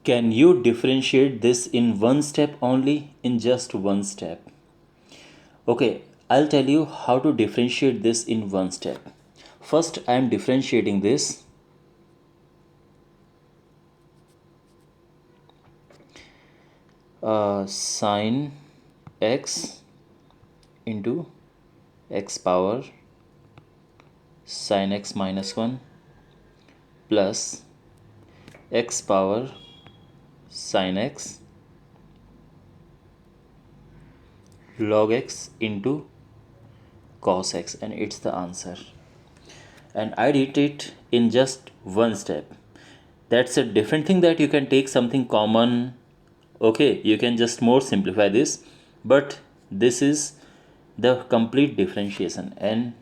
Can you differentiate this in one step only? In just one step. Okay, I'll tell you how to differentiate this in one step. First, I am differentiating this sine x into x power sine x minus 1 plus x power sine x log x into cos x, and it's the answer. And I did it in just one step. That's a different thing, that you can take something common. Okay, you can just more simplify this, but this is the complete differentiation. And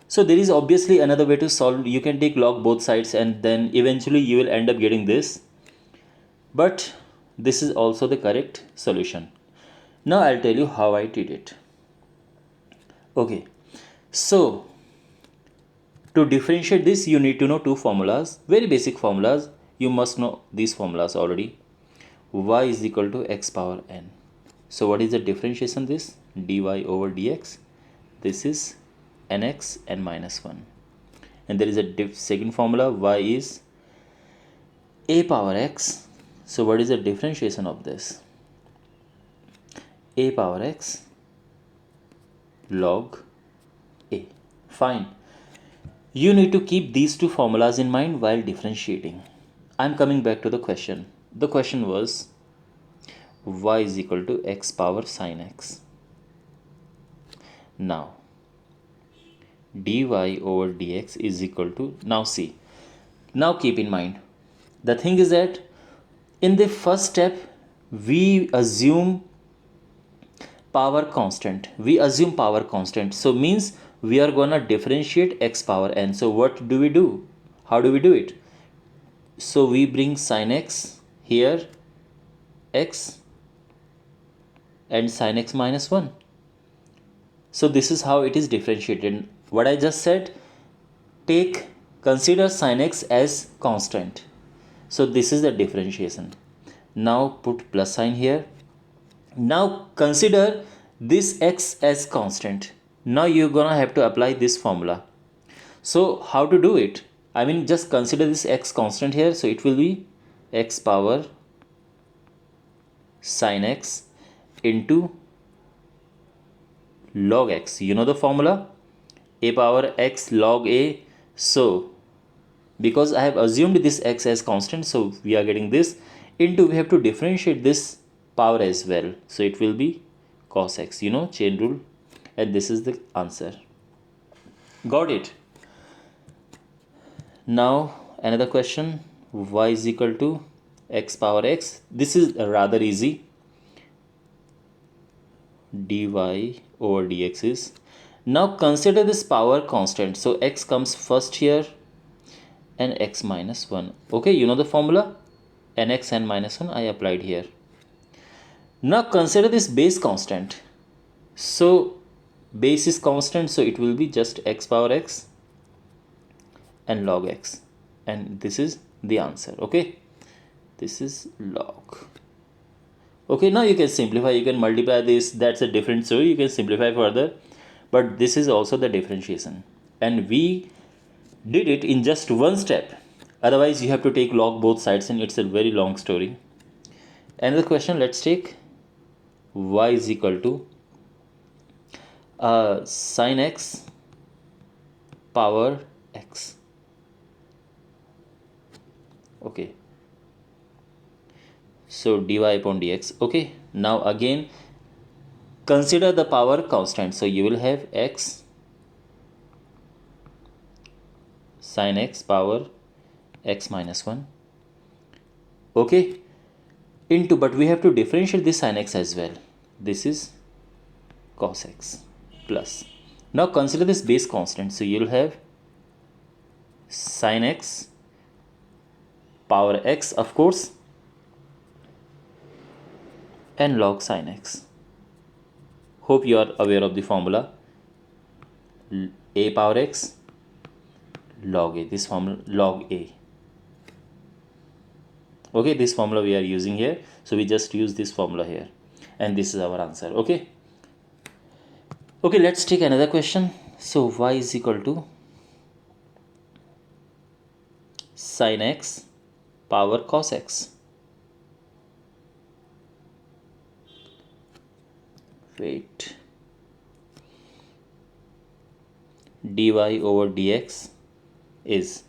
so there is obviously another way to solve. You can take log both sides and then eventually you will end up getting this, but this is also the correct solution. Now I'll tell you how I did it. Okay, so to differentiate this, you need to know two formulas, very basic formulas. You must know these formulas already. Y is equal to x power n. So what is the differentiation? This dy over dx. This is nx n minus 1. And there is a second formula, y is a power x. So what is the differentiation of this? A power x log a. Fine. You need to keep these two formulas in mind while differentiating. I'm coming back to the question. The question was y is equal to x power sine x. Now dy over dx is equal to, now see, now keep in mind, the thing is that in the first step we assume power constant. So means we are gonna differentiate x power n. So what do we do? How do we do it? So we bring sine x here, x, and sine x minus 1. So this is how it is differentiated. What I just said, consider sine x as constant. So this is the differentiation. Now put plus sign here. Now consider this x as constant. Now you're gonna have to apply this formula. So how to do it? I mean, just consider this x constant here. So it will be x power sine x into log x. You know the formula? A power x log a. So because I have assumed this x as constant, so we are getting this into, we have to differentiate this power as well. So it will be cos x, you know, chain rule. And this is the answer. Got it? Now another question, y is equal to x power x. This is rather easy. Dy over dx is, now consider this power constant. So x comes first here and x minus 1. Okay, you know the formula, nx n minus 1 I applied here. Now consider this base constant. So base is constant, so it will be just x power x and log x, and this is the answer. Okay, this is log. Okay, now you can simplify, you can multiply this. That's a different story, you can simplify further, but this is also the differentiation, and we did it in just one step. Otherwise you have to take log both sides and it's a very long story. Another question, let's take y is equal to sine x power x. Okay, so dy upon dx. Okay, now again consider the power constant. So you will have x sine x power x minus 1. Okay, into, but we have to differentiate this sine x as well. This is cos x plus. Now consider this base constant. So you'll have sine x power x, of course, and log sine x. Hope you are aware of the formula. A power x log a, this formula log a. Okay, this formula we are using here, so we just use this formula here, and this is our answer. Okay, let's take another question. So y is equal to sin x power cos x. Wait, dy over dx is,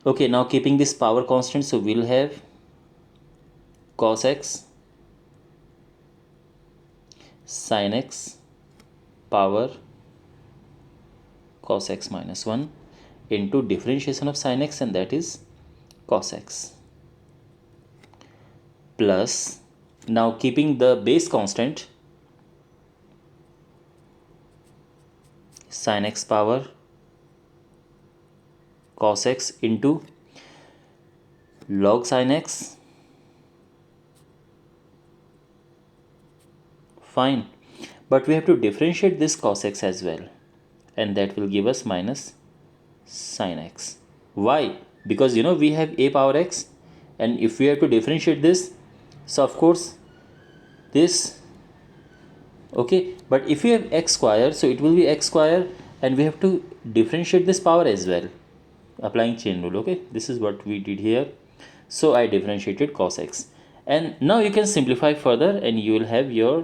okay, now keeping this power constant, so we'll have cos x sin x power cos x minus 1 into differentiation of sin x, and that is cos x, plus, now keeping the base constant, sin x power cos x into log sin x. Fine, but we have to differentiate this cos x as well, and that will give us minus sin x. Why? Because we have a power x, and if we have to differentiate this, so of course this, okay, but if we have x square, so it will be x square, and we have to differentiate this power as well, applying chain rule. Okay, this is what we did here. So I differentiated cos x, and now you can simplify further, and you will have your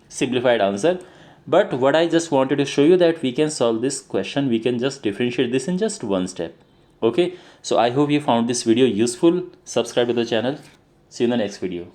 simplified answer. But what I just wanted to show you, that we can solve this question, we can just differentiate this in just one step. Okay, so I hope you found this video useful. Subscribe to the channel. See you in the next video.